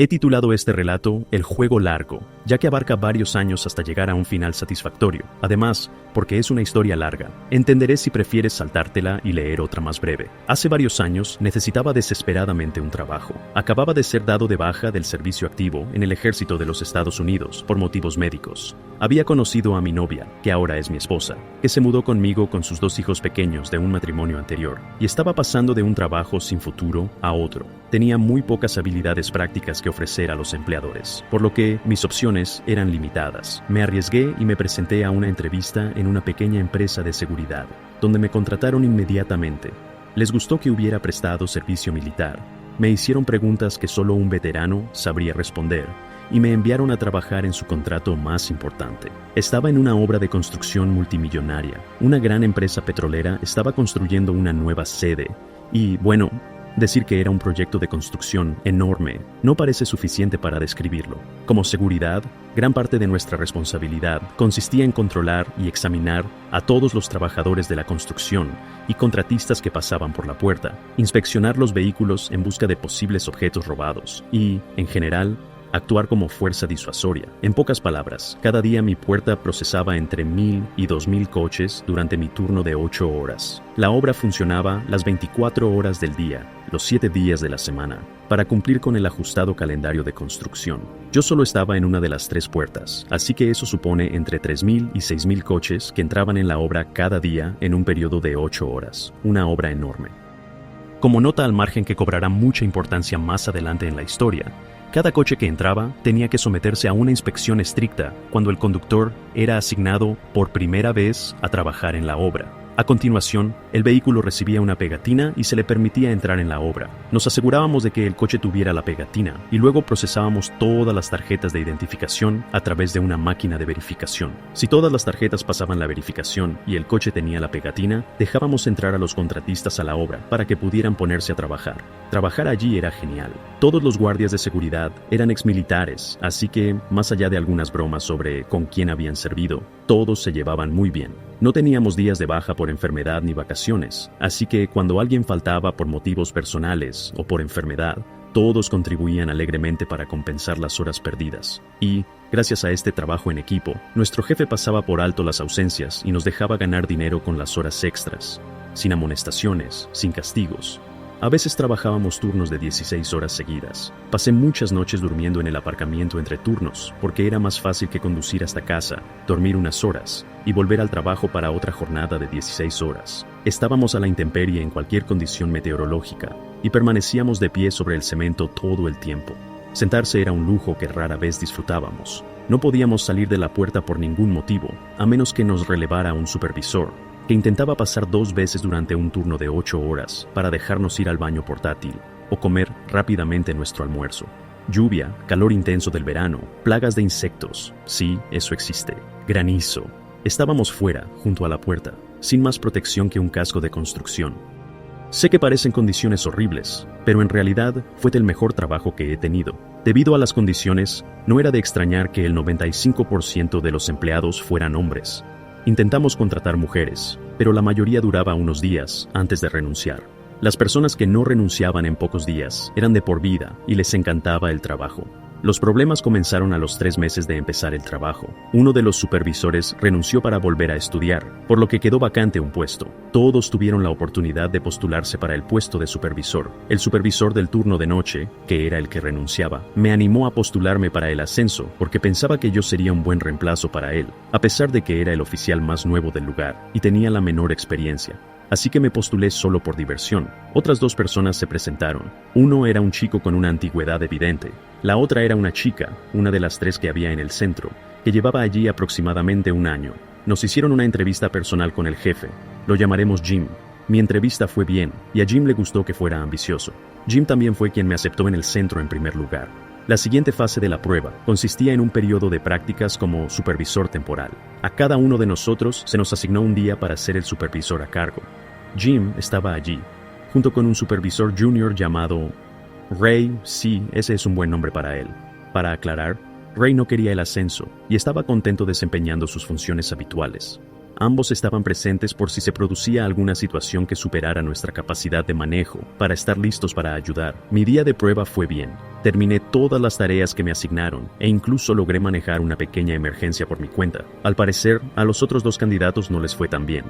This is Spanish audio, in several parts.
He titulado este relato El juego largo, ya que abarca varios años hasta llegar a un final satisfactorio. Además, porque es una historia larga, entenderé si prefieres saltártela y leer otra más breve. Hace varios años necesitaba desesperadamente un trabajo. Acababa de ser dado de baja del servicio activo en el ejército de los Estados Unidos por motivos médicos. Había conocido a mi novia, que ahora es mi esposa, que se mudó conmigo con sus 2 hijos pequeños de un matrimonio anterior, y estaba pasando de un trabajo sin futuro a otro. Tenía muy pocas habilidades prácticas que ofrecer a los empleadores, por lo que mis opciones eran limitadas. Me arriesgué y me presenté a una entrevista en una pequeña empresa de seguridad, donde me contrataron inmediatamente. Les gustó que hubiera prestado servicio militar. Me hicieron preguntas que solo un veterano sabría responder y me enviaron a trabajar en su contrato más importante. Estaba en una obra de construcción multimillonaria. Una gran empresa petrolera estaba construyendo una nueva sede y, bueno, decir que era un proyecto de construcción enorme no parece suficiente para describirlo. Como seguridad, gran parte de nuestra responsabilidad consistía en controlar y examinar a todos los trabajadores de la construcción y contratistas que pasaban por la puerta, inspeccionar los vehículos en busca de posibles objetos robados y, en general, actuar como fuerza disuasoria. En pocas palabras, cada día mi puerta procesaba entre 1,000 y 2,000 coches durante mi turno de 8 horas. La obra funcionaba las 24 horas del día, los 7 días de la semana, para cumplir con el ajustado calendario de construcción. Yo solo estaba en una de las 3 puertas, así que eso supone entre 3,000 y 6,000 coches que entraban en la obra cada día en un periodo de 8 horas. Una obra enorme. Como nota al margen que cobrará mucha importancia más adelante en la historia, cada coche que entraba tenía que someterse a una inspección estricta cuando el conductor era asignado por primera vez a trabajar en la obra. A continuación, el vehículo recibía una pegatina y se le permitía entrar en la obra. Nos asegurábamos de que el coche tuviera la pegatina y luego procesábamos todas las tarjetas de identificación a través de una máquina de verificación. Si todas las tarjetas pasaban la verificación y el coche tenía la pegatina, dejábamos entrar a los contratistas a la obra para que pudieran ponerse a trabajar. Trabajar allí era genial. Todos los guardias de seguridad eran exmilitares, así que, más allá de algunas bromas sobre con quién habían servido, todos se llevaban muy bien. No teníamos días de baja por enfermedad ni vacaciones, así que cuando alguien faltaba por motivos personales o por enfermedad, todos contribuían alegremente para compensar las horas perdidas. Y, gracias a este trabajo en equipo, nuestro jefe pasaba por alto las ausencias y nos dejaba ganar dinero con las horas extras, sin amonestaciones, sin castigos. A veces trabajábamos turnos de 16 horas seguidas. Pasé muchas noches durmiendo en el aparcamiento entre turnos, porque era más fácil que conducir hasta casa, dormir unas horas y volver al trabajo para otra jornada de 16 horas. Estábamos a la intemperie en cualquier condición meteorológica y permanecíamos de pie sobre el cemento todo el tiempo. Sentarse era un lujo que rara vez disfrutábamos. No podíamos salir de la puerta por ningún motivo, a menos que nos relevara un supervisor, que intentaba pasar 2 veces durante un turno de 8 horas para dejarnos ir al baño portátil o comer rápidamente nuestro almuerzo. Lluvia, calor intenso del verano, plagas de insectos, sí, eso existe, granizo. Estábamos fuera, junto a la puerta, sin más protección que un casco de construcción. Sé que parecen condiciones horribles, pero en realidad fue el mejor trabajo que he tenido. Debido a las condiciones, no era de extrañar que el 95% de los empleados fueran hombres. Intentamos contratar mujeres, pero la mayoría duraba unos días antes de renunciar. Las personas que no renunciaban en pocos días eran de por vida y les encantaba el trabajo. Los problemas comenzaron a los 3 meses de empezar el trabajo. Uno de los supervisores renunció para volver a estudiar, por lo que quedó vacante un puesto. Todos tuvieron la oportunidad de postularse para el puesto de supervisor. El supervisor del turno de noche, que era el que renunciaba, me animó a postularme para el ascenso porque pensaba que yo sería un buen reemplazo para él, a pesar de que era el oficial más nuevo del lugar y tenía la menor experiencia. Así que me postulé solo por diversión. Otras 2 personas se presentaron. Uno era un chico con una antigüedad evidente. La otra era una chica, una de las 3 que había en el centro, que llevaba allí aproximadamente 1 año. Nos hicieron una entrevista personal con el jefe. Lo llamaremos Jim. Mi entrevista fue bien, y a Jim le gustó que fuera ambicioso. Jim también fue quien me aceptó en el centro en primer lugar. La siguiente fase de la prueba consistía en un periodo de prácticas como supervisor temporal. A cada uno de nosotros se nos asignó un día para ser el supervisor a cargo. Jim estaba allí, junto con un supervisor junior llamado Ray. Sí, ese es un buen nombre para él. Para aclarar, Ray no quería el ascenso y estaba contento desempeñando sus funciones habituales. Ambos estaban presentes por si se producía alguna situación que superara nuestra capacidad de manejo, para estar listos para ayudar. Mi día de prueba fue bien. Terminé todas las tareas que me asignaron e incluso logré manejar una pequeña emergencia por mi cuenta. Al parecer, a los otros dos candidatos no les fue tan bien.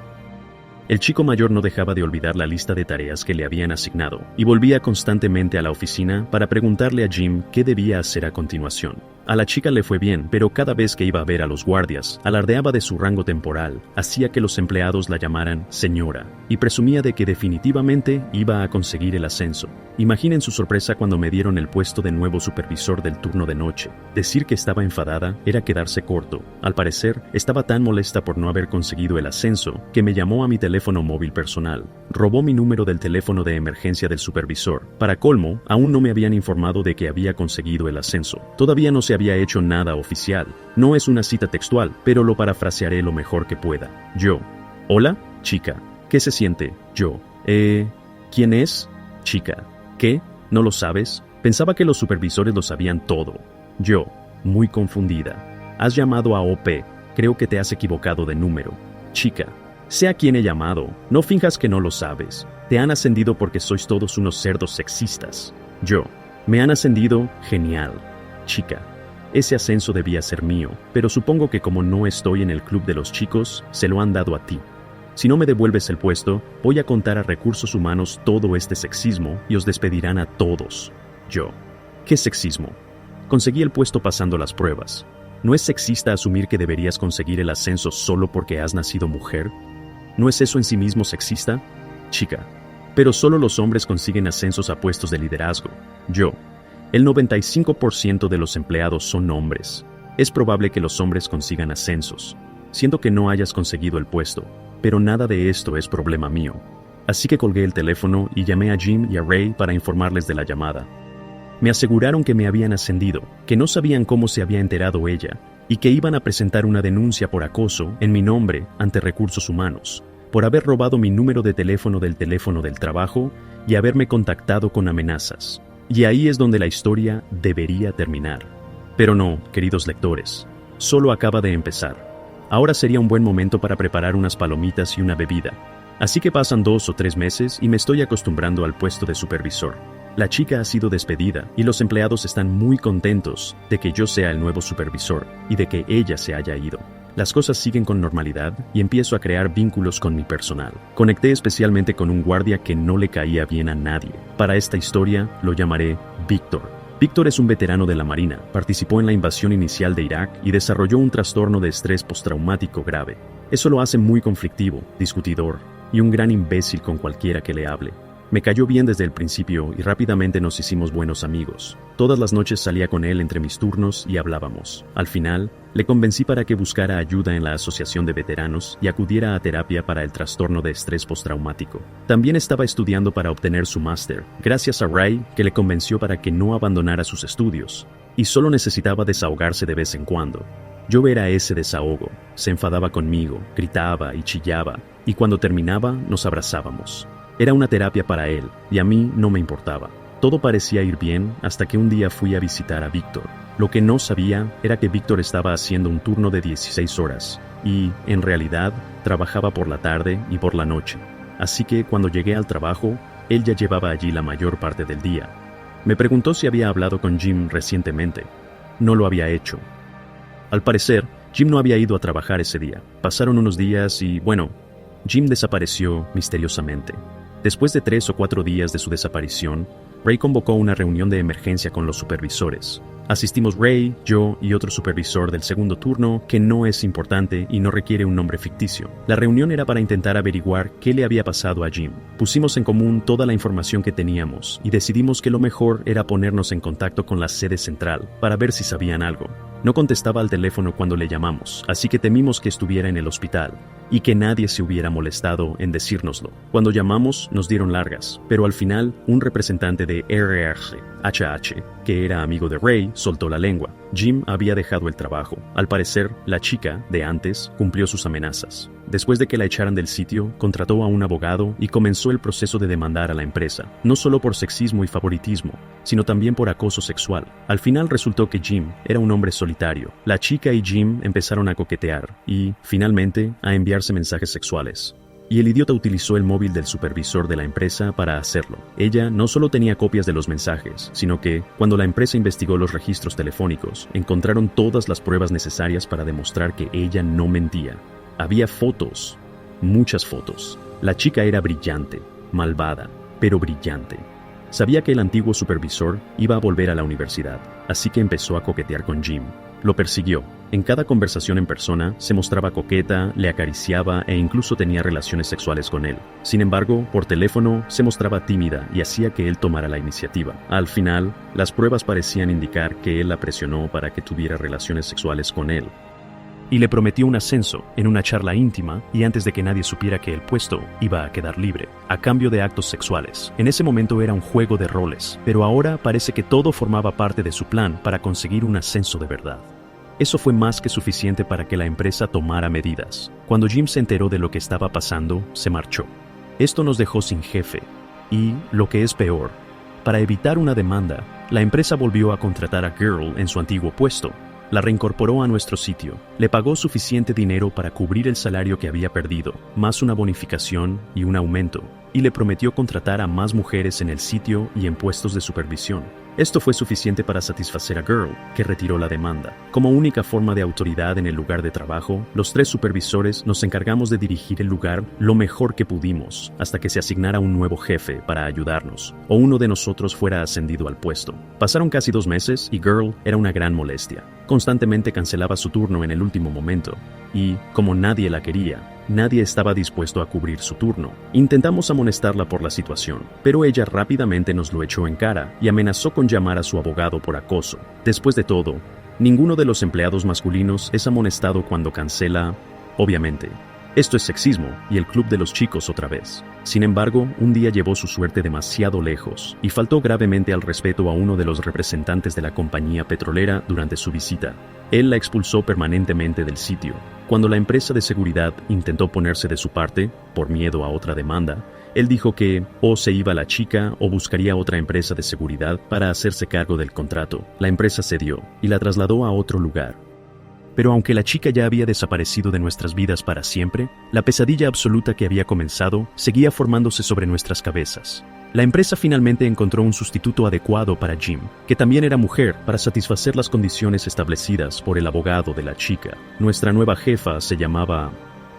El chico mayor no dejaba de olvidar la lista de tareas que le habían asignado y volvía constantemente a la oficina para preguntarle a Jim qué debía hacer a continuación. A la chica le fue bien, pero cada vez que iba a ver a los guardias, alardeaba de su rango temporal, hacía que los empleados la llamaran señora, y presumía de que definitivamente iba a conseguir el ascenso. Imaginen su sorpresa cuando me dieron el puesto de nuevo supervisor del turno de noche. Decir que estaba enfadada era quedarse corto. Al parecer, estaba tan molesta por no haber conseguido el ascenso, que me llamó a mi teléfono móvil personal. Robó mi número del teléfono de emergencia del supervisor. Para colmo, aún no me habían informado de que había conseguido el ascenso. Todavía no se había hecho nada oficial. No es una cita textual, pero lo parafrasearé lo mejor que pueda. Yo. Hola, chica. ¿Qué se siente? Yo. ¿Quién es? Chica. ¿Qué? ¿No lo sabes? Pensaba que los supervisores lo sabían todo. Yo. Muy confundida. Has llamado a OP. Creo que te has equivocado de número. Chica. Sé a quién he llamado. No finjas que no lo sabes. Te han ascendido porque sois todos unos cerdos sexistas. Yo. Me han ascendido. Genial. Chica. Ese ascenso debía ser mío, pero supongo que como no estoy en el club de los chicos, se lo han dado a ti. Si no me devuelves el puesto, voy a contar a recursos humanos todo este sexismo y os despedirán a todos. Yo. ¿Qué sexismo? Conseguí el puesto pasando las pruebas. ¿No es sexista asumir que deberías conseguir el ascenso solo porque has nacido mujer? ¿No es eso en sí mismo sexista? Chica. Pero solo los hombres consiguen ascensos a puestos de liderazgo. Yo. El 95% de los empleados son hombres. Es probable que los hombres consigan ascensos. Siento que no hayas conseguido el puesto, pero nada de esto es problema mío. Así que colgué el teléfono y llamé a Jim y a Ray para informarles de la llamada. Me aseguraron que me habían ascendido, que no sabían cómo se había enterado ella, y que iban a presentar una denuncia por acoso en mi nombre ante recursos humanos, por haber robado mi número de teléfono del trabajo y haberme contactado con amenazas. Y ahí es donde la historia debería terminar. Pero no, queridos lectores, solo acaba de empezar. Ahora sería un buen momento para preparar unas palomitas y una bebida. Así que pasan 2 o 3 meses y me estoy acostumbrando al puesto de supervisor. La chica ha sido despedida y los empleados están muy contentos de que yo sea el nuevo supervisor y de que ella se haya ido. Las cosas siguen con normalidad y empiezo a crear vínculos con mi personal. Conecté especialmente con un guardia que no le caía bien a nadie. Para esta historia lo llamaré Víctor. Víctor es un veterano de la Marina, participó en la invasión inicial de Irak y desarrolló un trastorno de estrés postraumático grave. Eso lo hace muy conflictivo, discutidor y un gran imbécil con cualquiera que le hable. Me cayó bien desde el principio y rápidamente nos hicimos buenos amigos. Todas las noches salía con él entre mis turnos y hablábamos. Al final, le convencí para que buscara ayuda en la asociación de veteranos y acudiera a terapia para el trastorno de estrés postraumático. También estaba estudiando para obtener su máster, gracias a Ray, que le convenció para que no abandonara sus estudios, y solo necesitaba desahogarse de vez en cuando. Yo era ese desahogo. Se enfadaba conmigo, gritaba y chillaba, y cuando terminaba nos abrazábamos. Era una terapia para él, y a mí no me importaba. Todo parecía ir bien hasta que un día fui a visitar a Víctor. Lo que no sabía era que Víctor estaba haciendo un turno de 16 horas, y, en realidad, trabajaba por la tarde y por la noche. Así que, cuando llegué al trabajo, él ya llevaba allí la mayor parte del día. Me preguntó si había hablado con Jim recientemente. No lo había hecho. Al parecer, Jim no había ido a trabajar ese día. Pasaron unos días y, bueno, Jim desapareció misteriosamente. Después de 3 o 4 días de su desaparición, Ray convocó una reunión de emergencia con los supervisores. Asistimos Ray, yo y otro supervisor del segundo turno que no es importante y no requiere un nombre ficticio. La reunión era para intentar averiguar qué le había pasado a Jim. Pusimos en común toda la información que teníamos y decidimos que lo mejor era ponernos en contacto con la sede central para ver si sabían algo. No contestaba al teléfono cuando le llamamos, así que temimos que estuviera en el hospital y que nadie se hubiera molestado en decírnoslo. Cuando llamamos nos dieron largas, pero al final un representante de RRHH, que era amigo de Ray, soltó la lengua. Jim había dejado el trabajo. Al parecer, la chica de antes cumplió sus amenazas. Después de que la echaran del sitio, contrató a un abogado y comenzó el proceso de demandar a la empresa, no solo por sexismo y favoritismo, sino también por acoso sexual. Al final resultó que Jim era un hombre solitario. La chica y Jim empezaron a coquetear y, finalmente, a enviarse mensajes sexuales. Y el idiota utilizó el móvil del supervisor de la empresa para hacerlo. Ella no solo tenía copias de los mensajes, sino que, cuando la empresa investigó los registros telefónicos, encontraron todas las pruebas necesarias para demostrar que ella no mentía. Había fotos, muchas fotos. La chica era brillante, malvada, pero brillante. Sabía que el antiguo supervisor iba a volver a la universidad, así que empezó a coquetear con Jim. Lo persiguió. En cada conversación en persona se mostraba coqueta, le acariciaba e incluso tenía relaciones sexuales con él. Sin embargo, por teléfono se mostraba tímida y hacía que él tomara la iniciativa. Al final, las pruebas parecían indicar que él la presionó para que tuviera relaciones sexuales con él. Y le prometió un ascenso en una charla íntima y antes de que nadie supiera que el puesto iba a quedar libre, a cambio de actos sexuales. En ese momento era un juego de roles, pero ahora parece que todo formaba parte de su plan para conseguir un ascenso de verdad. Eso fue más que suficiente para que la empresa tomara medidas. Cuando Jim se enteró de lo que estaba pasando, se marchó. Esto nos dejó sin jefe. Y, lo que es peor, para evitar una demanda, la empresa volvió a contratar a Girl en su antiguo puesto. La reincorporó a nuestro sitio, le pagó suficiente dinero para cubrir el salario que había perdido, más una bonificación y un aumento, y le prometió contratar a más mujeres en el sitio y en puestos de supervisión. Esto fue suficiente para satisfacer a Girl, que retiró la demanda. Como única forma de autoridad en el lugar de trabajo, los 3 supervisores nos encargamos de dirigir el lugar lo mejor que pudimos, hasta que se asignara un nuevo jefe para ayudarnos, o uno de nosotros fuera ascendido al puesto. Pasaron casi 2 meses y Girl era una gran molestia. Constantemente cancelaba su turno en el último momento, y, como nadie la quería, nadie estaba dispuesto a cubrir su turno. Intentamos amonestarla por la situación, pero ella rápidamente nos lo echó en cara y amenazó con llamar a su abogado por acoso. Después de todo, ninguno de los empleados masculinos es amonestado cuando cancela, obviamente. Esto es sexismo y el club de los chicos otra vez. Sin embargo, un día llevó su suerte demasiado lejos y faltó gravemente al respeto a uno de los representantes de la compañía petrolera durante su visita. Él la expulsó permanentemente del sitio. Cuando la empresa de seguridad intentó ponerse de su parte, por miedo a otra demanda, él dijo que o se iba la chica o buscaría otra empresa de seguridad para hacerse cargo del contrato. La empresa cedió y la trasladó a otro lugar. Pero aunque la chica ya había desaparecido de nuestras vidas para siempre, la pesadilla absoluta que había comenzado seguía formándose sobre nuestras cabezas. La empresa finalmente encontró un sustituto adecuado para Jim, que también era mujer, para satisfacer las condiciones establecidas por el abogado de la chica. Nuestra nueva jefa se llamaba...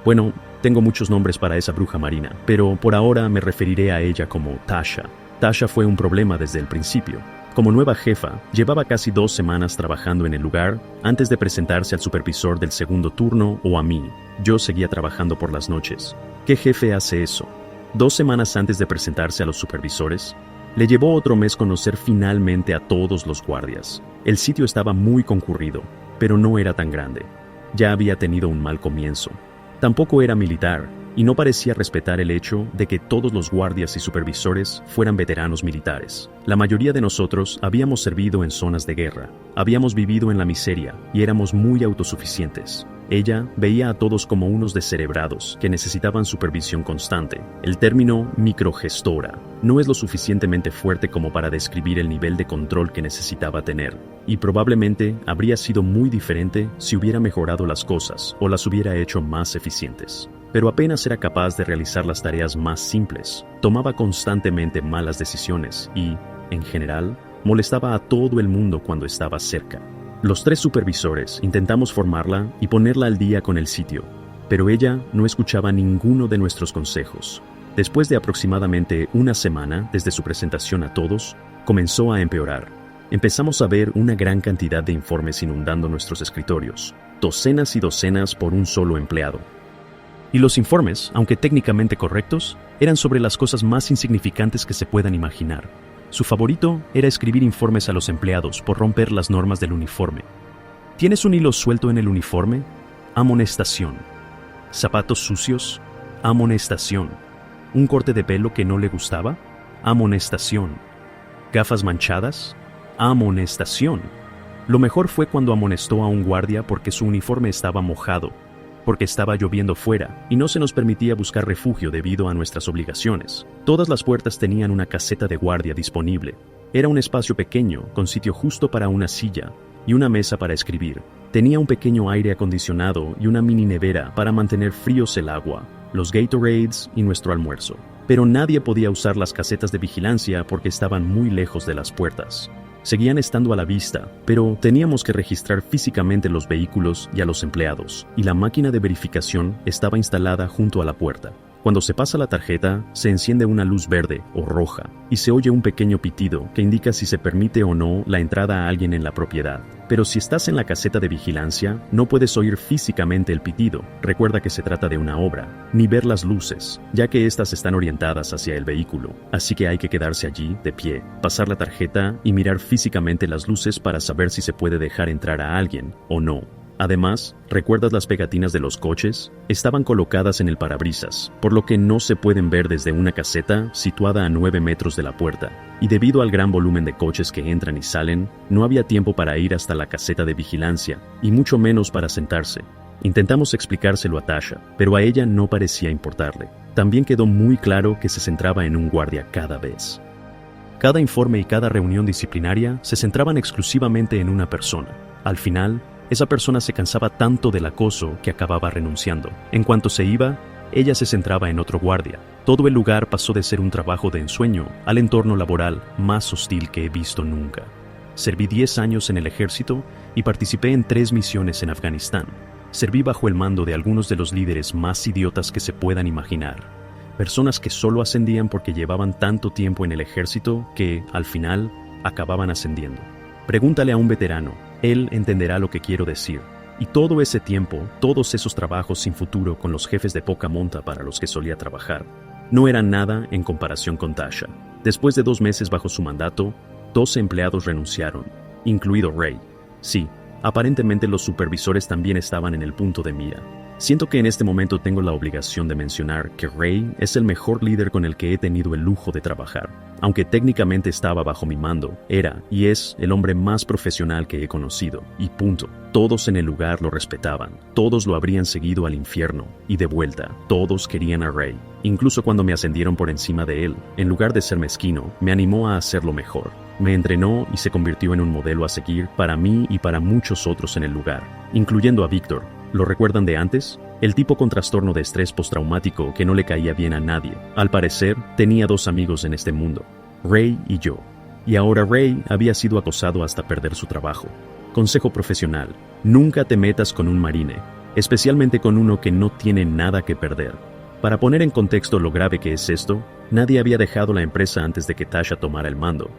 Bueno, tengo muchos nombres para esa bruja marina, pero por ahora me referiré a ella como Tasha. Tasha fue un problema desde el principio. Como nueva jefa, llevaba casi 2 semanas trabajando en el lugar antes de presentarse al supervisor del segundo turno o a mí. Yo seguía trabajando por las noches. ¿Qué jefe hace eso? 2 semanas antes de presentarse a los supervisores, le llevó otro mes conocer finalmente a todos los guardias. El sitio estaba muy concurrido, pero no era tan grande. Ya había tenido un mal comienzo. Tampoco era militar, y no parecía respetar el hecho de que todos los guardias y supervisores fueran veteranos militares. La mayoría de nosotros habíamos servido en zonas de guerra, habíamos vivido en la miseria y éramos muy autosuficientes. Ella veía a todos como unos descerebrados que necesitaban supervisión constante. El término microgestora no es lo suficientemente fuerte como para describir el nivel de control que necesitaba tener, y probablemente habría sido muy diferente si hubiera mejorado las cosas o las hubiera hecho más eficientes. Pero apenas era capaz de realizar las tareas más simples, tomaba constantemente malas decisiones y, en general, molestaba a todo el mundo cuando estaba cerca. Los 3 supervisores intentamos formarla y ponerla al día con el sitio, pero ella no escuchaba ninguno de nuestros consejos. Después de aproximadamente 1 semana desde su presentación a todos, comenzó a empeorar. Empezamos a ver una gran cantidad de informes inundando nuestros escritorios, docenas y docenas por un solo empleado. Y los informes, aunque técnicamente correctos, eran sobre las cosas más insignificantes que se puedan imaginar. Su favorito era escribir informes a los empleados por romper las normas del uniforme. ¿Tienes un hilo suelto en el uniforme? Amonestación. ¿Zapatos sucios? Amonestación. ¿Un corte de pelo que no le gustaba? Amonestación. ¿Gafas manchadas? Amonestación. Lo mejor fue cuando amonestó a un guardia porque su uniforme estaba mojado. porque estaba lloviendo fuera y no se nos permitía buscar refugio debido a nuestras obligaciones. Todas las puertas tenían una caseta de guardia disponible. Era un espacio pequeño, con sitio justo para una silla y una mesa para escribir. Tenía un pequeño aire acondicionado y una mini nevera para mantener fríos el agua, los Gatorades y nuestro almuerzo. Pero nadie podía usar las casetas de vigilancia porque estaban muy lejos de las puertas. Seguían estando a la vista, pero teníamos que registrar físicamente los vehículos y a los empleados, y la máquina de verificación estaba instalada junto a la puerta. Cuando se pasa la tarjeta, se enciende una luz verde o roja y se oye un pequeño pitido que indica si se permite o no la entrada a alguien en la propiedad. Pero si estás en la caseta de vigilancia, no puedes oír físicamente el pitido, recuerda que se trata de una obra, ni ver las luces, ya que estas están orientadas hacia el vehículo. Así que hay que quedarse allí, de pie, pasar la tarjeta y mirar físicamente las luces para saber si se puede dejar entrar a alguien o no. Además, ¿recuerdas las pegatinas de los coches? Estaban colocadas en el parabrisas, por lo que no se pueden ver desde una caseta situada a 9 metros de la puerta, y debido al gran volumen de coches que entran y salen, no había tiempo para ir hasta la caseta de vigilancia, y mucho menos para sentarse. Intentamos explicárselo a Tasha, pero a ella no parecía importarle. También quedó muy claro que se centraba en un guardia cada vez. Cada informe y cada reunión disciplinaria se centraban exclusivamente en una persona. Al final, esa persona se cansaba tanto del acoso que acababa renunciando. En cuanto se iba, ella se centraba en otro guardia. Todo el lugar pasó de ser un trabajo de ensueño al entorno laboral más hostil que he visto nunca. Serví 10 años en el ejército y participé en 3 misiones en Afganistán. Serví bajo el mando de algunos de los líderes más idiotas que se puedan imaginar. Personas que solo ascendían porque llevaban tanto tiempo en el ejército que, al final, acababan ascendiendo. Pregúntale a un veterano. Él entenderá lo que quiero decir. Y todo ese tiempo, todos esos trabajos sin futuro con los jefes de poca monta para los que solía trabajar, no eran nada en comparación con Tasha. Después de 2 meses bajo su mandato, 12 empleados renunciaron, incluido Ray. Sí, aparentemente los supervisores también estaban en el punto de mira. Siento que en este momento tengo la obligación de mencionar que Ray es el mejor líder con el que he tenido el lujo de trabajar. Aunque técnicamente estaba bajo mi mando, era y es el hombre más profesional que he conocido, y punto. Todos en el lugar lo respetaban, todos lo habrían seguido al infierno, y de vuelta, todos querían a Ray. Incluso cuando me ascendieron por encima de él, en lugar de ser mezquino, me animó a hacerlo mejor. Me entrenó y se convirtió en un modelo a seguir para mí y para muchos otros en el lugar, incluyendo a Víctor. ¿Lo recuerdan de antes? El tipo con trastorno de estrés postraumático que no le caía bien a nadie. Al parecer, tenía 2 amigos en este mundo, Ray y yo. Y ahora Ray había sido acosado hasta perder su trabajo. Consejo profesional: nunca te metas con un marine, especialmente con uno que no tiene nada que perder. Para poner en contexto lo grave que es esto, nadie había dejado la empresa antes de que Tasha tomara el mando.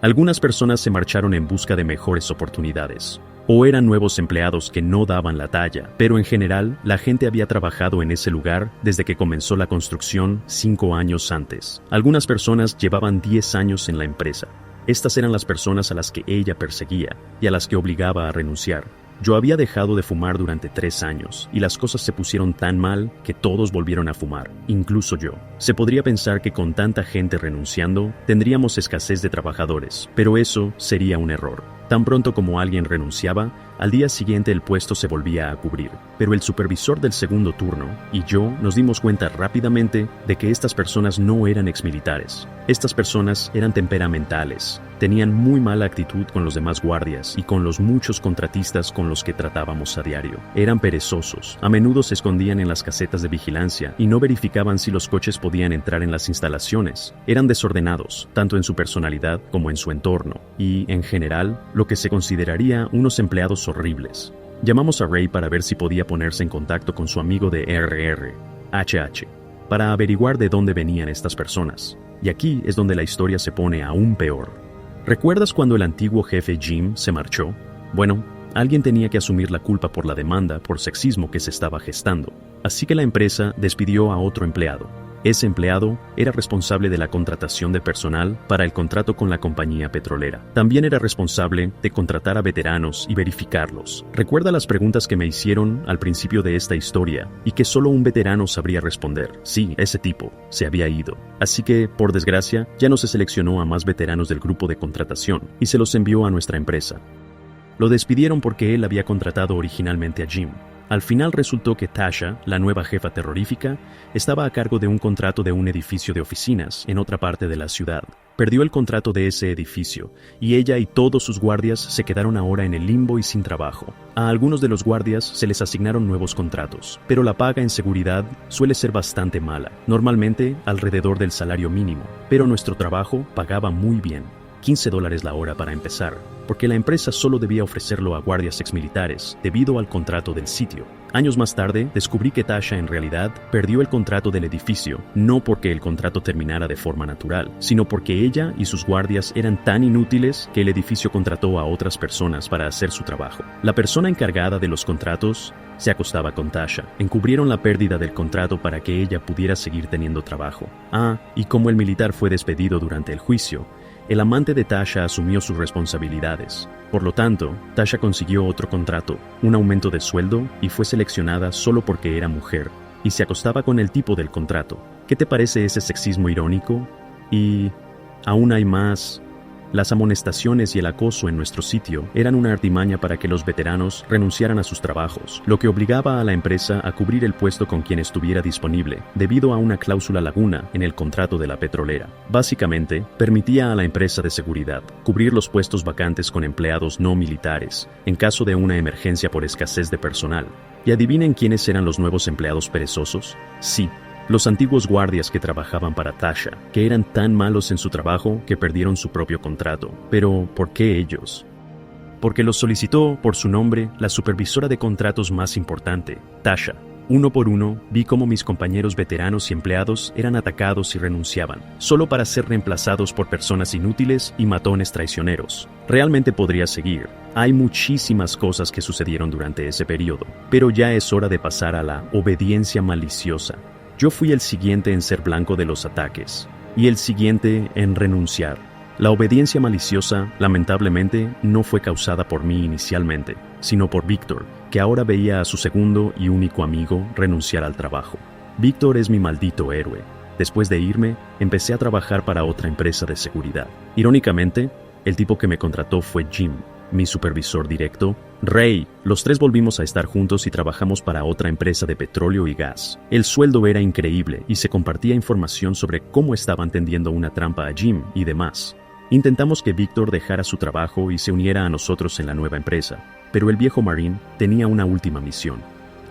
Algunas personas se marcharon en busca de mejores oportunidades, o eran nuevos empleados que no daban la talla, pero en general la gente había trabajado en ese lugar desde que comenzó la construcción 5 años antes. Algunas personas llevaban 10 años en la empresa. Estas eran las personas a las que ella perseguía y a las que obligaba a renunciar. Yo había dejado de fumar durante 3 años y las cosas se pusieron tan mal que todos volvieron a fumar, incluso yo. Se podría pensar que con tanta gente renunciando tendríamos escasez de trabajadores, pero eso sería un error. Tan pronto como alguien renunciaba, al día siguiente el puesto se volvía a cubrir. Pero el supervisor del segundo turno y yo nos dimos cuenta rápidamente de que estas personas no eran exmilitares. Estas personas eran temperamentales, tenían muy mala actitud con los demás guardias y con los muchos contratistas con los que tratábamos a diario. Eran perezosos, a menudo se escondían en las casetas de vigilancia y no verificaban si los coches podían entrar en las instalaciones. Eran desordenados, tanto en su personalidad como en su entorno, y, en general, lo que se consideraría unos empleados horribles. Llamamos a Ray para ver si podía ponerse en contacto con su amigo de RR, HH, para averiguar de dónde venían estas personas. Y aquí es donde la historia se pone aún peor. ¿Recuerdas cuando el antiguo jefe Jim se marchó? Bueno, alguien tenía que asumir la culpa por la demanda por sexismo que se estaba gestando. Así que la empresa despidió a otro empleado. Ese empleado era responsable de la contratación de personal para el contrato con la compañía petrolera. También era responsable de contratar a veteranos y verificarlos. Recuerda las preguntas que me hicieron al principio de esta historia y que solo un veterano sabría responder. Sí, ese tipo se había ido. Así que, por desgracia, ya no se seleccionó a más veteranos del grupo de contratación y se los envió a nuestra empresa. Lo despidieron porque él había contratado originalmente a Jim. Al final resultó que Tasha, la nueva jefa terrorífica, estaba a cargo de un contrato de un edificio de oficinas en otra parte de la ciudad. Perdió el contrato de ese edificio, y ella y todos sus guardias se quedaron ahora en el limbo y sin trabajo. A algunos de los guardias se les asignaron nuevos contratos, pero la paga en seguridad suele ser bastante mala, normalmente alrededor del salario mínimo, pero nuestro trabajo pagaba muy bien. $15 la hora para empezar, porque la empresa solo debía ofrecerlo a guardias exmilitares debido al contrato del sitio. Años más tarde, descubrí que Tasha en realidad perdió el contrato del edificio, no porque el contrato terminara de forma natural, sino porque ella y sus guardias eran tan inútiles que el edificio contrató a otras personas para hacer su trabajo. La persona encargada de los contratos se acostaba con Tasha. Encubrieron la pérdida del contrato para que ella pudiera seguir teniendo trabajo. Y como el militar fue despedido durante el juicio, el amante de Tasha asumió sus responsabilidades. Por lo tanto, Tasha consiguió otro contrato, un aumento de sueldo y fue seleccionada solo porque era mujer, y se acostaba con el tipo del contrato. ¿Qué te parece ese sexismo irónico? Y aún hay más. Las amonestaciones y el acoso en nuestro sitio eran una artimaña para que los veteranos renunciaran a sus trabajos, lo que obligaba a la empresa a cubrir el puesto con quien estuviera disponible, debido a una cláusula laguna en el contrato de la petrolera. Básicamente, permitía a la empresa de seguridad cubrir los puestos vacantes con empleados no militares, en caso de una emergencia por escasez de personal. ¿Y adivinen quiénes eran los nuevos empleados perezosos? Sí, los antiguos guardias que trabajaban para Tasha, que eran tan malos en su trabajo que perdieron su propio contrato. Pero, ¿por qué ellos? Porque los solicitó por su nombre la supervisora de contratos más importante, Tasha. Uno por uno, vi cómo mis compañeros veteranos y empleados eran atacados y renunciaban, solo para ser reemplazados por personas inútiles y matones traicioneros. Realmente podría seguir. Hay muchísimas cosas que sucedieron durante ese periodo, pero ya es hora de pasar a la obediencia maliciosa. Yo fui el siguiente en ser blanco de los ataques, y el siguiente en renunciar. La obediencia maliciosa, lamentablemente, no fue causada por mí inicialmente, sino por Víctor, que ahora veía a su segundo y único amigo renunciar al trabajo. Víctor es mi maldito héroe. Después de irme, empecé a trabajar para otra empresa de seguridad. Irónicamente, el tipo que me contrató fue Jim, mi supervisor directo. Ray, los tres volvimos a estar juntos y trabajamos para otra empresa de petróleo y gas. El sueldo era increíble y se compartía información sobre cómo estaban tendiendo una trampa a Jim y demás. Intentamos que Víctor dejara su trabajo y se uniera a nosotros en la nueva empresa, pero el viejo Marine tenía una última misión.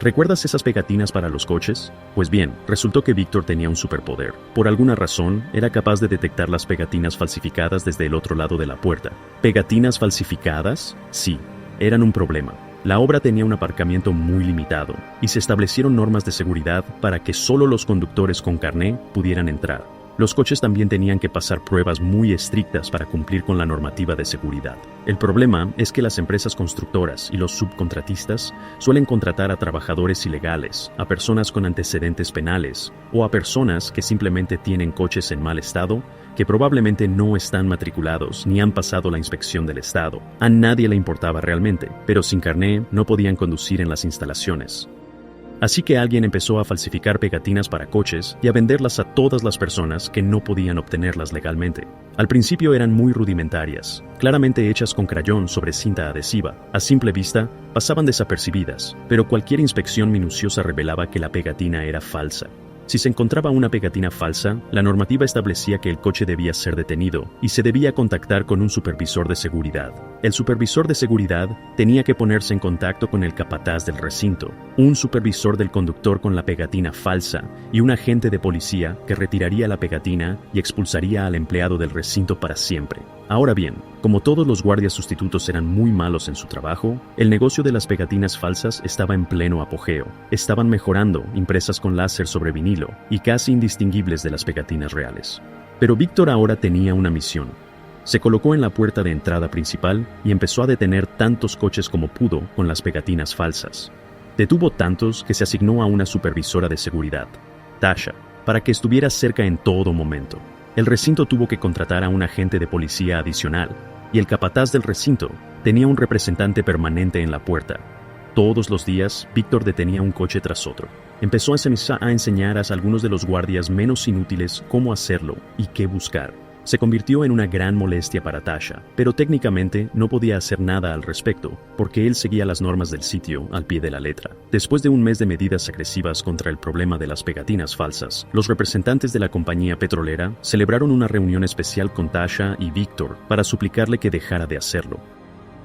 ¿Recuerdas esas pegatinas para los coches? Pues bien, resultó que Víctor tenía un superpoder. Por alguna razón, era capaz de detectar las pegatinas falsificadas desde el otro lado de la puerta. ¿Pegatinas falsificadas? Sí, eran un problema. La obra tenía un aparcamiento muy limitado, y se establecieron normas de seguridad para que solo los conductores con carné pudieran entrar. Los coches también tenían que pasar pruebas muy estrictas para cumplir con la normativa de seguridad. El problema es que las empresas constructoras y los subcontratistas suelen contratar a trabajadores ilegales, a personas con antecedentes penales o a personas que simplemente tienen coches en mal estado, que probablemente no están matriculados ni han pasado la inspección del estado. A nadie le importaba realmente, pero sin carné no podían conducir en las instalaciones. Así que alguien empezó a falsificar pegatinas para coches y a venderlas a todas las personas que no podían obtenerlas legalmente. Al principio eran muy rudimentarias, claramente hechas con crayón sobre cinta adhesiva. A simple vista, pasaban desapercibidas, pero cualquier inspección minuciosa revelaba que la pegatina era falsa. Si se encontraba una pegatina falsa, la normativa establecía que el coche debía ser detenido y se debía contactar con un supervisor de seguridad. El supervisor de seguridad tenía que ponerse en contacto con el capataz del recinto, un supervisor del conductor con la pegatina falsa y un agente de policía que retiraría la pegatina y expulsaría al empleado del recinto para siempre. Ahora bien, como todos los guardias sustitutos eran muy malos en su trabajo, el negocio de las pegatinas falsas estaba en pleno apogeo. Estaban mejorando, impresas con láser sobre vinilo y casi indistinguibles de las pegatinas reales. Pero Víctor ahora tenía una misión. Se colocó en la puerta de entrada principal y empezó a detener tantos coches como pudo con las pegatinas falsas. Detuvo tantos que se asignó a una supervisora de seguridad, Tasha, para que estuviera cerca en todo momento. El recinto tuvo que contratar a un agente de policía adicional, y el capataz del recinto tenía un representante permanente en la puerta. Todos los días, Víctor detenía un coche tras otro. Empezó a enseñar a algunos de los guardias menos inútiles cómo hacerlo y qué buscar. se convirtió en una gran molestia para Tasha, pero técnicamente no podía hacer nada al respecto, porque él seguía las normas del sitio al pie de la letra. Después de un mes de medidas agresivas contra el problema de las pegatinas falsas, los representantes de la compañía petrolera celebraron una reunión especial con Tasha y Víctor para suplicarle que dejara de hacerlo.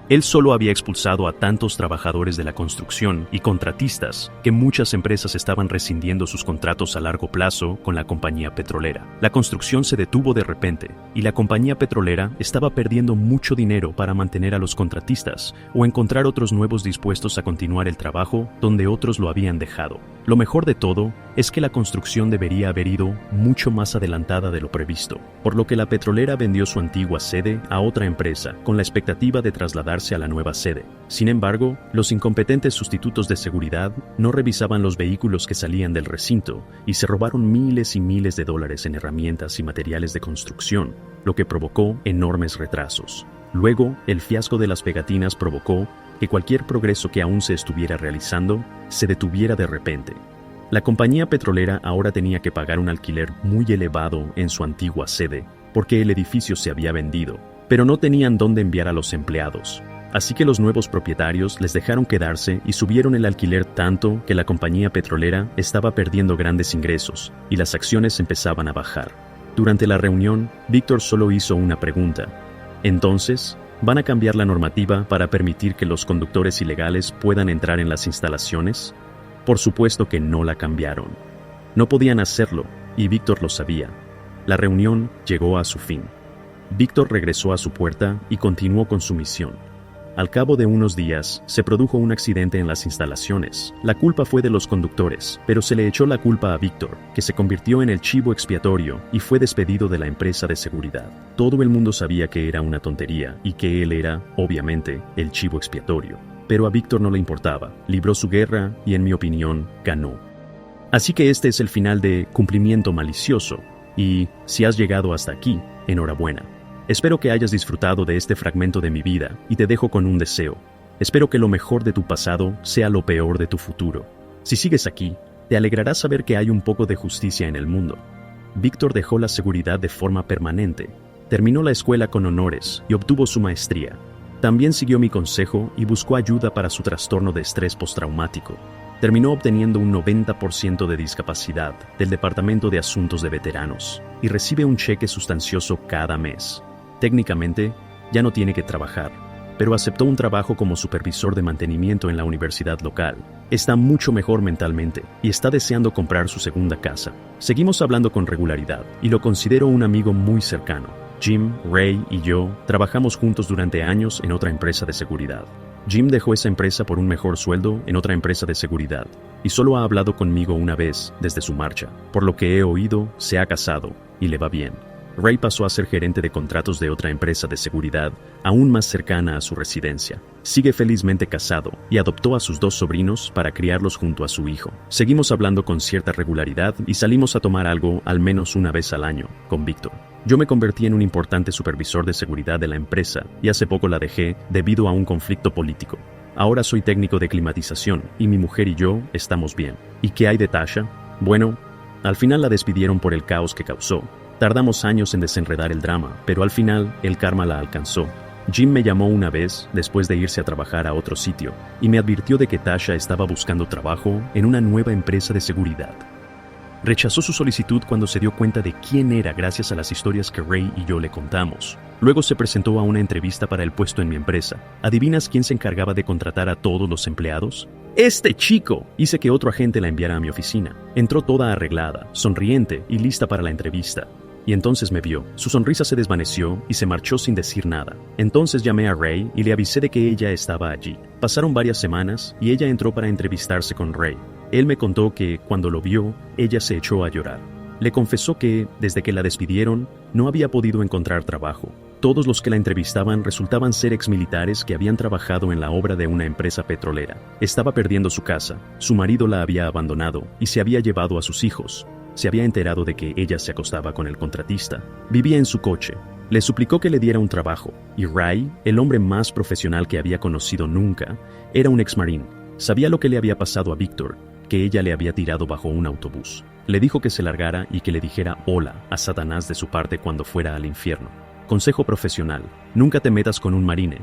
Él solo había expulsado a tantos trabajadores de la construcción y contratistas que muchas empresas estaban rescindiendo sus contratos a largo plazo con la compañía petrolera. La construcción se detuvo de repente y la compañía petrolera estaba perdiendo mucho dinero para mantener a los contratistas o encontrar otros nuevos dispuestos a continuar el trabajo donde otros lo habían dejado. Lo mejor de todo es que la construcción debería haber ido mucho más adelantada de lo previsto, por lo que la petrolera vendió su antigua sede a otra empresa con la expectativa de trasladarse a la nueva sede. Sin embargo, los incompetentes sustitutos de seguridad no revisaban los vehículos que salían del recinto y se robaron miles y miles de dólares en herramientas y materiales de construcción, lo que provocó enormes retrasos. Luego, el fiasco de las pegatinas provocó que cualquier progreso que aún se estuviera realizando se detuviera de repente. La compañía petrolera ahora tenía que pagar un alquiler muy elevado en su antigua sede, porque el edificio se había vendido, pero no tenían dónde enviar a los empleados. Así que los nuevos propietarios les dejaron quedarse y subieron el alquiler tanto que la compañía petrolera estaba perdiendo grandes ingresos y las acciones empezaban a bajar. Durante la reunión, Víctor solo hizo una pregunta. Entonces, ¿van a cambiar la normativa para permitir que los conductores ilegales puedan entrar en las instalaciones? Por supuesto que no la cambiaron. No podían hacerlo, y Víctor lo sabía. La reunión llegó a su fin. Víctor regresó a su puerta y continuó con su misión. Al cabo de unos días, se produjo un accidente en las instalaciones. La culpa fue de los conductores, pero se le echó la culpa a Víctor, que se convirtió en el chivo expiatorio y fue despedido de la empresa de seguridad. Todo el mundo sabía que era una tontería y que él era, obviamente, el chivo expiatorio. Pero a Víctor no le importaba, libró su guerra y, en mi opinión, ganó. Así que este es el final de Cumplimiento Malicioso, y si has llegado hasta aquí, enhorabuena. Espero que hayas disfrutado de este fragmento de mi vida y te dejo con un deseo. Espero que lo mejor de tu pasado sea lo peor de tu futuro. Si sigues aquí, te alegrará saber que hay un poco de justicia en el mundo. Víctor dejó la seguridad de forma permanente, terminó la escuela con honores y obtuvo su maestría. También siguió mi consejo y buscó ayuda para su trastorno de estrés postraumático. Terminó obteniendo un 90% de discapacidad del Departamento de Asuntos de Veteranos y recibe un cheque sustancioso cada mes. Técnicamente, ya no tiene que trabajar, pero aceptó un trabajo como supervisor de mantenimiento en la universidad local. Está mucho mejor mentalmente y está deseando comprar su segunda casa. Seguimos hablando con regularidad y lo considero un amigo muy cercano. Jim, Ray y yo trabajamos juntos durante años en otra empresa de seguridad. Jim dejó esa empresa por un mejor sueldo en otra empresa de seguridad y solo ha hablado conmigo una vez desde su marcha. Por lo que he oído, se ha casado y le va bien. Ray pasó a ser gerente de contratos de otra empresa de seguridad, aún más cercana a su residencia. Sigue felizmente casado y adoptó a sus 2 sobrinos para criarlos junto a su hijo. Seguimos hablando con cierta regularidad y salimos a tomar algo al menos una vez al año con Víctor. Yo me convertí en un importante supervisor de seguridad de la empresa y hace poco la dejé debido a un conflicto político. Ahora soy técnico de climatización y mi mujer y yo estamos bien. ¿Y qué hay de Tasha? Bueno, al final la despidieron por el caos que causó. Tardamos años en desenredar el drama, pero al final el karma la alcanzó. Jim me llamó una vez después de irse a trabajar a otro sitio y me advirtió de que Tasha estaba buscando trabajo en una nueva empresa de seguridad. Rechazó su solicitud cuando se dio cuenta de quién era gracias a las historias que Ray y yo le contamos. Luego se presentó a una entrevista para el puesto en mi empresa. ¿Adivinas quién se encargaba de contratar a todos los empleados? ¡Este chico! Hice que otro agente la enviara a mi oficina. Entró toda arreglada, sonriente y lista para la entrevista. Y entonces me vio. Su sonrisa se desvaneció y se marchó sin decir nada. Entonces llamé a Ray y le avisé de que ella estaba allí. Pasaron varias semanas y ella entró para entrevistarse con Ray. Él me contó que, cuando lo vio, ella se echó a llorar. Le confesó que, desde que la despidieron, no había podido encontrar trabajo. Todos los que la entrevistaban resultaban ser exmilitares que habían trabajado en la obra de una empresa petrolera. Estaba perdiendo su casa, su marido la había abandonado y se había llevado a sus hijos. Se había enterado de que ella se acostaba con el contratista. Vivía en su coche. Le suplicó que le diera un trabajo, y Ray, el hombre más profesional que había conocido nunca, era un ex-marín. Sabía lo que le había pasado a Víctor, que ella le había tirado bajo un autobús. Le dijo que se largara y que le dijera hola a Satanás de su parte cuando fuera al infierno. Consejo profesional: nunca te metas con un marine,